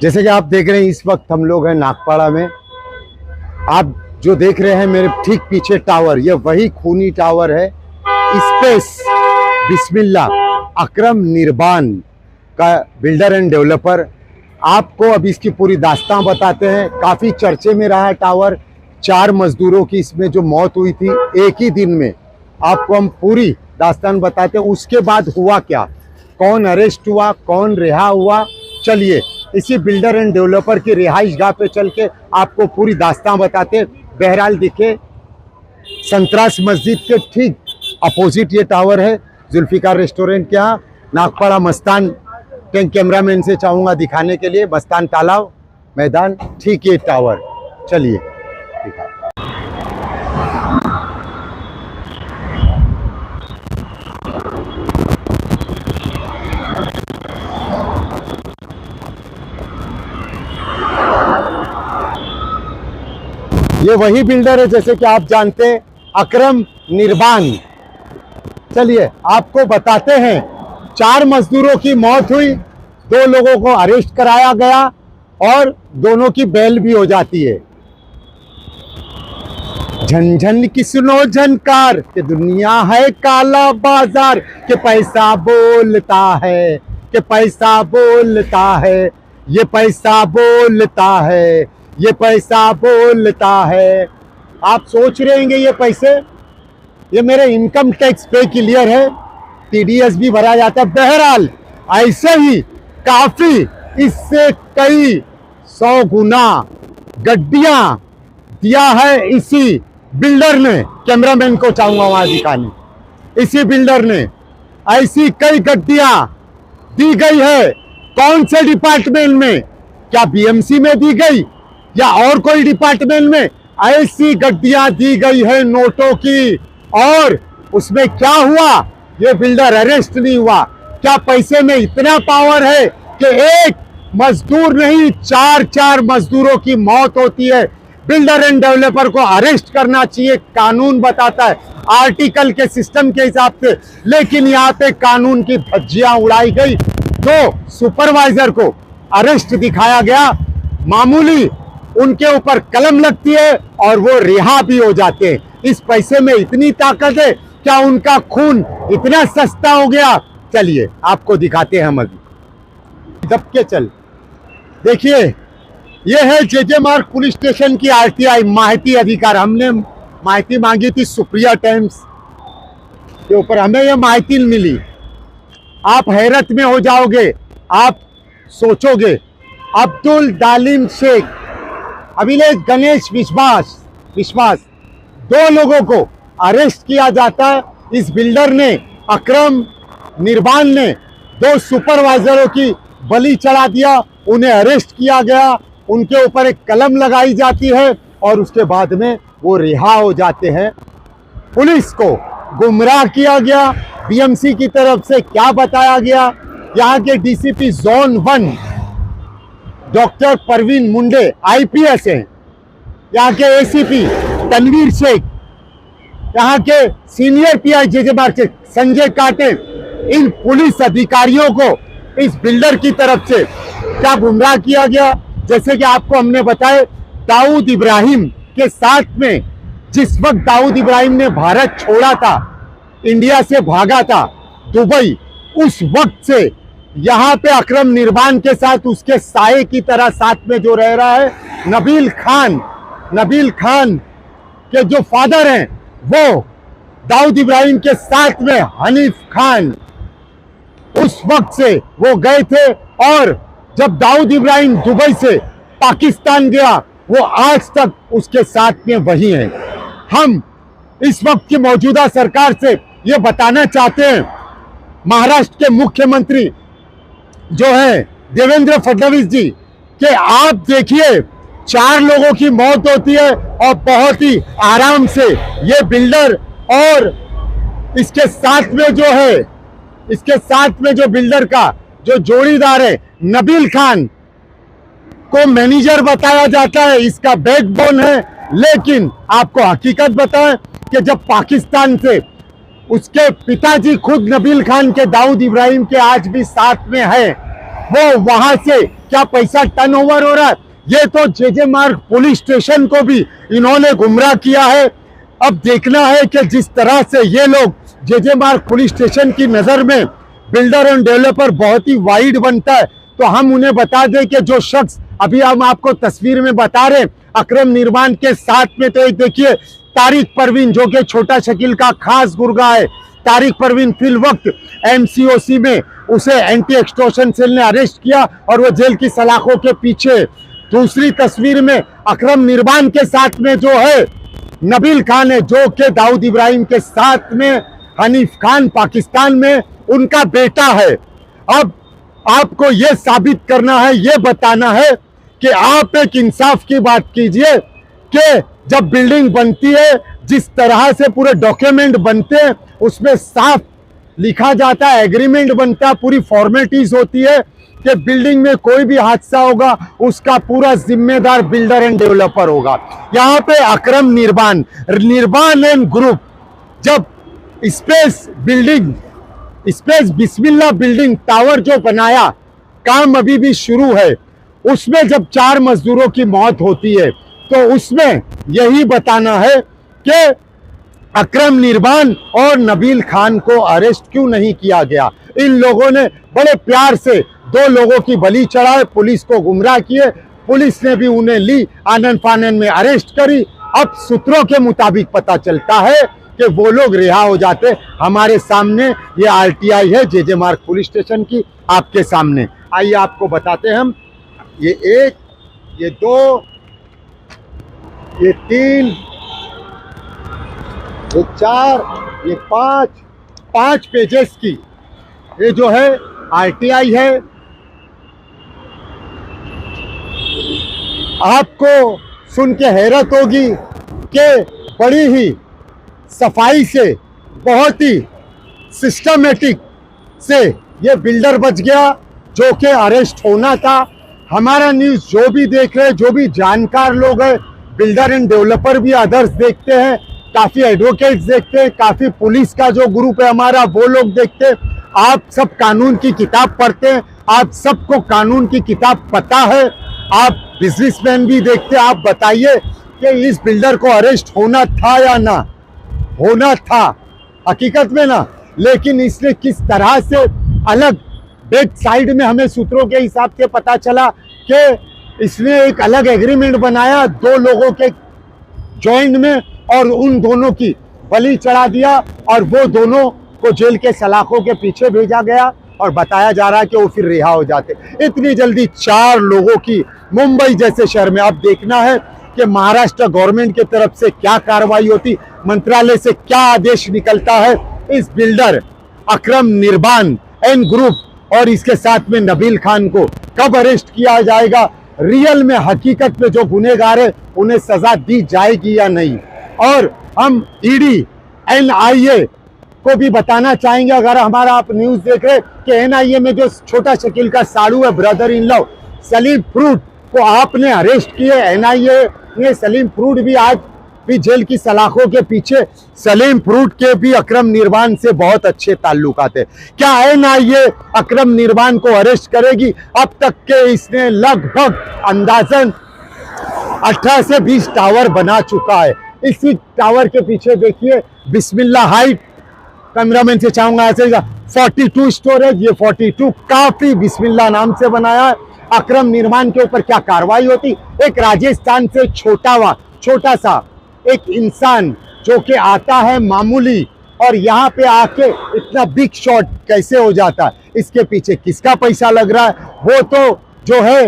जैसे कि आप देख रहे हैं, इस वक्त हम लोग हैं नागपाड़ा में। आप जो देख रहे हैं मेरे ठीक पीछे टावर, ये वही खूनी टावर है स्पेस बिस्मिल्लाह अकरम निर्बान का बिल्डर एंड डेवलपर। आपको अब इसकी पूरी दास्तां बताते हैं। काफ़ी चर्चे में रहा है टावर। 4 मजदूरों की इसमें जो मौत हुई थी एक ही दिन में, आपको हम पूरी दास्तान बताते हैं। उसके बाद हुआ क्या, कौन अरेस्ट हुआ, कौन रिहा हुआ, चलिए इसी बिल्डर एंड डेवलपर की रिहाइश गाह पे चल के आपको पूरी दास्तां बताते। बहरहाल दिखे संतरास मस्जिद के ठीक अपोजिट ये टावर है, जुल्फिकार रेस्टोरेंट के यहाँ। नागपाड़ा मस्तान के कैमरामैन से चाहूँगा दिखाने के लिए मस्तान तालाब मैदान, ठीक ये टावर। चलिए दिखा। ये वही बिल्डर है जैसे कि आप जानते हैं, अकरम निर्बान। चलिए आपको बताते हैं। 4 मजदूरों की मौत हुई, 2 लोगों को अरेस्ट कराया गया और दोनों की बेल भी हो जाती है। झनझन की सुनो झनकार कि दुनिया है काला बाजार, के पैसा बोलता है, कि पैसा बोलता है, ये पैसा बोलता है, ये पैसा बोलता है। आप सोच रहे होंगे ये पैसे, ये मेरे इनकम टैक्स पे क्लियर है, टीडीएस भी भरा जाता है। बहरहाल ऐसे ही काफी इससे कई 100 गुना गड्डियां दिया है इसी बिल्डर ने। कैमरामैन को चाहूंगा वहां दिखाने। इसी बिल्डर ने ऐसी कई गड्डियां दी गई है। कौन से डिपार्टमेंट में, क्या बीएमसी में दी गई या और कोई डिपार्टमेंट में? ऐसी गड्डियां दी गई है नोटों की। और उसमें क्या हुआ, ये बिल्डर अरेस्ट नहीं हुआ। क्या पैसे में इतना पावर है कि एक मजदूर नहीं 4 मजदूरों की मौत होती है? बिल्डर एंड डेवलपर को अरेस्ट करना चाहिए, कानून बताता है आर्टिकल के सिस्टम के हिसाब से। लेकिन यहाँ पे कानून की धज्जियां उड़ाई गई। 2 सुपरवाइजर को अरेस्ट दिखाया गया, मामूली उनके ऊपर कलम लगती है और वो रिहा भी हो जाते हैं। इस पैसे में इतनी ताकत है, क्या उनका खून इतना सस्ता हो गया? चलिए आपको दिखाते हैं हम अभी। दब के चल देखिए, ये है जेजे मार्ग पुलिस स्टेशन की आरटीआई माहिती अधिकार। हमने माहिती मांगी थी सुप्रिया टाइम्स के ऊपर, हमें ये माहिती मिली। आप हैरत में हो जाओगे, आप सोचोगे अब्दुल डालिम शेख, अभिलेख गणेश विश्वास 2 लोगों को अरेस्ट किया जाता है। इस बिल्डर ने, अकरम निर्बान ने 2 सुपरवाइजरों की बलि चढ़ा दिया, उन्हें अरेस्ट किया गया, उनके ऊपर एक कलम लगाई जाती है और उसके बाद में वो रिहा हो जाते हैं। पुलिस को गुमराह किया गया। बीएमसी की तरफ से क्या बताया गया, यहाँ के डीसीपी जोन 1 डॉक्टर परवीन मुंडे आईपीएस हैं, यहाँ के एसीपी तनवीर शेख, यहाँ के सीनियर पीआई जेजे मार्ग से संजय काटे, इन पुलिस अधिकारियों को इस बिल्डर की तरफ से क्या गुमराह किया गया। जैसे कि आपको हमने बताया, दाऊद इब्राहिम के साथ में, जिस वक्त दाऊद इब्राहिम ने भारत छोड़ा था, इंडिया से भागा था दुबई, उस वक्त से यहाँ पे अकरम निर्बान के साथ उसके साये की तरह साथ में जो रह रहा है नबील खान के जो फादर हैं वो दाऊद इब्राहिम के साथ में हनीफ खान, उस वक्त से वो गए थे। और जब दाऊद इब्राहिम दुबई से पाकिस्तान गया, वो आज तक उसके साथ में वही हैं। हम इस वक्त की मौजूदा सरकार से ये बताना चाहते हैं, महाराष्ट्र के मुख्यमंत्री जो है देवेंद्र फडणवीस जी, कि आप देखिए 4 लोगों की मौत होती है और बहुत ही आराम से ये बिल्डर और इसके साथ में जो है, इसके साथ में जो बिल्डर का जो जोड़ीदार है नबील खान को मैनेजर बताया जाता है, इसका बैकबोन है। लेकिन आपको हकीकत बताएं कि जब पाकिस्तान से उसके पिताजी खुद नबील खान के दाऊद इब्राहिम के आज भी साथ में है, वो वहां से क्या पैसा टर्नओवर हो रहा है। ये तो जे मार्ग पुलिस स्टेशन को भी इन्होंने गुमराह किया है। अब देखना है कि जिस तरह से ये लोग जे मार्ग पुलिस स्टेशन की नजर में बिल्डर एंड डेवलपर बहुत ही वाइड बनता है, तो हम उन्हें बता दें कि जो शख्स अभी हम आपको तस्वीर में बता रहे अकरम निर्माण के साथ में, तो एक देखिए तारिक परवीन जो कि छोटा शकील का खास गुर्गा है। तारिक परवीन फिल वक्त एमसीओसी में उसे एंटी एक्सटॉर्शन सेल ने अरेस्ट किया और वो जेल की सलाखों के पीछे। दूसरी तस्वीर में अकरम निर्माण के साथ में जो है नबील खान है, जो कि दाऊद इब्राहिम के साथ में हनीफ खान पाकिस्तान में उनका बेटा है। अब आपको यह साबित करना है, यह बताना है कि आप एक इंसाफ की बात कीजिए कि जब बिल्डिंग बनती है, जिस तरह से पूरे डॉक्यूमेंट बनते हैं उसमें साफ लिखा जाता है, एग्रीमेंट बनता है, पूरी फॉर्मेलिटीज होती है कि बिल्डिंग में कोई भी हादसा होगा उसका पूरा जिम्मेदार बिल्डर एंड डेवलपर होगा। यहाँ पे अकरम निर्माण एंड ग्रुप जब स्पेस बिस्मिल्लाह बिल्डिंग टावर जो बनाया, काम अभी भी शुरू है, उसमें जब 4 मजदूरों की मौत होती है तो उसमें यही बताना है कि अकरम निर्माण और नबील खान को अरेस्ट क्यों नहीं किया गया। इन लोगों ने बड़े प्यार से 2 लोगों की बलि चढ़ाए, पुलिस को गुमराह किए, पुलिस ने भी उन्हें ली, आनन फानन में अरेस्ट करी। अब सूत्रों के मुताबिक पता चलता है कि वो लोग रिहा हो जाते। हमारे सामने ये आरटीआई है जे मार्ग पुलिस स्टेशन की, आपके सामने। आइए आपको बताते हैं हम। ये 1, ये 2, ये 3, ये 4, ये 5 पेजेस की ये जो है आरटीआई है। आपको सुन के हैरत होगी कि बड़ी ही सफाई से, बहुत ही सिस्टमेटिक से ये बिल्डर बच गया जो कि अरेस्ट होना था। हमारा न्यूज़ जो भी देख रहे हैं, जो भी जानकार लोग हैं, बिल्डर एंड डेवलपर भी अदर्स देखते हैं, काफ़ी एडवोकेट्स देखते हैं, काफ़ी पुलिस का जो ग्रुप है हमारा वो लोग देखते हैं। आप सब कानून की किताब पढ़ते हैं, आप सबको कानून की किताब पता है, आप बिजनेसमैन भी देखते हैं। आप बताइए कि इस बिल्डर को अरेस्ट होना था या ना होना था, हकीकत में ना, लेकिन इसने किस तरह से अलग बैक साइड में हमें सूत्रों के हिसाब से पता चला कि इसने एक अलग एग्रीमेंट बनाया 2 लोगों के जॉइंट में और उन दोनों की बलि चढ़ा दिया और वो दोनों को जेल के सलाखों के पीछे भेजा गया और बताया जा रहा है कि वो फिर रिहा हो जाते। इतनी जल्दी 4 लोगों की मुंबई जैसे शहर में, अब देखना है कि महाराष्ट्र गवर्नमेंट की तरफ से क्या कार्रवाई होती, मंत्रालय से क्या आदेश निकलता है। इस बिल्डर अकरम निर्माण एंड ग्रुप और इसके साथ में नबील खान को कब अरेस्ट किया जाएगा, रियल में हकीकत में जो गुनहगार है उन्हें सजा दी जाएगी या नहीं। और हम ईडी एनआईए को भी बताना चाहेंगे, अगर हमारा आप न्यूज़ देख रहे कि एनआईए में जो छोटा शकील का साड़ू है, brother in law Salim fruit को आपने अरेस्ट किए। एनआईए ने सलीम फ्रूट भी आज भी जेल की सलाखों के पीछे। सलीम फ्रूट के भी अकरम निर्माण से बहुत अच्छे ताल्लुकात है। क्या एनआईए अकरम निर्माण को अरेस्ट करेगी? अब तक के इसने लगभग अंदाजन 18 से 20 टावर बना चुका है। इसी टावर के पीछे देखिए बिस्मिल्लाह हाइट, कैमरामैन से चाहूंगा ऐसे 42 स्टोरेज, ये 42 काफी बिस्मिल्लाह नाम से बनाया है। अकरम निर्माण के ऊपर क्या कार्रवाई होती? एक राजस्थान से छोटा सा एक इंसान जो कि आता है मामूली और यहाँ पे आके इतना बिग शॉट कैसे हो जाता है, इसके पीछे किसका पैसा लग रहा है? वो तो जो है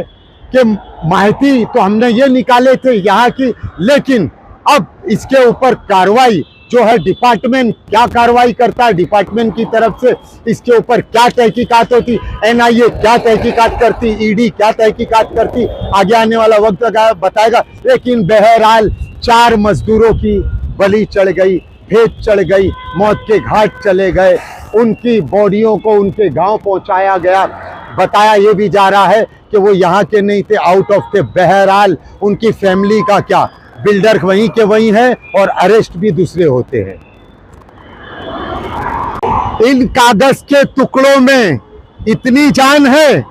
कि माहिती तो हमने ये निकाले थे यहाँ की, लेकिन अब इसके ऊपर कार्रवाई जो है डिपार्टमेंट क्या कार्रवाई करता है, डिपार्टमेंट की तरफ से इसके ऊपर क्या तहकीकात होती, एनआईए क्या तहकीकात करती, ईडी क्या तहकीकात करती, आगे आने वाला वक्त बताएगा। लेकिन बहरहाल 4 मजदूरों की बलि चढ़ गई, भेद चढ़ गई, मौत के घाट चले गए, उनकी बॉडियों को उनके गांव पहुंचाया गया। बताया ये भी जा रहा है कि वो यहाँ के नहीं थे, आउट ऑफ थे। बहरहाल उनकी फैमिली का क्या, बिल्डर वहीं के वहीं है और अरेस्ट भी दूसरे होते हैं। इन कागज के टुकड़ों में इतनी जान है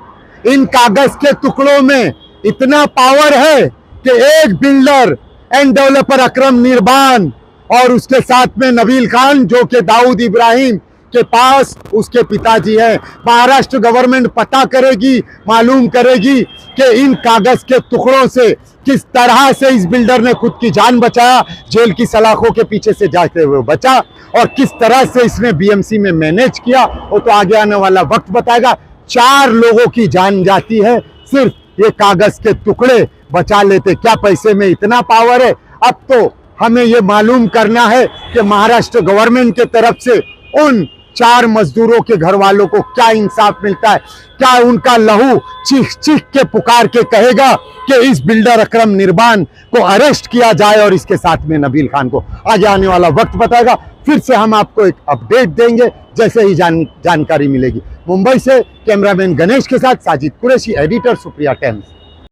इन कागज के टुकड़ों में इतना पावर है कि एक बिल्डर एंड डेवलपर अकरम निर्बान और उसके साथ में नबील खान जो कि दाऊद इब्राहिम के पास उसके पिताजी हैं। महाराष्ट्र गवर्नमेंट पता करेगी, मालूम करेगी कि इन कागज के टुकड़ों से किस तरह से इस बिल्डर ने खुद की जान बचाया, जेल की सलाखों के पीछे से जाते हुए बचा, और किस तरह से इसने बीएमसी में मैनेज किया वो तो आगे आने वाला वक्त बताएगा। 4 लोगों की जान जाती है सिर्फ ये कागज के टुकड़े बचा लेते। क्या पैसे में इतना पावर है? अब तो हमें ये मालूम करना है कि महाराष्ट्र गवर्नमेंट के तरफ से उन 4 मजदूरों के घर वालों को क्या इंसाफ मिलता है। क्या उनका लहू चीख चीख के पुकार के कहेगा कि इस बिल्डर अकरम निर्बान को अरेस्ट किया जाए और इसके साथ में नबील खान को? आगे आने वाला वक्त बताएगा। फिर से हम आपको एक अपडेट देंगे जैसे ही जानकारी मिलेगी। मुंबई से कैमरामैन गणेश के साथ साजिद कुरैशी, एडिटर सुप्रिया टाइम्स।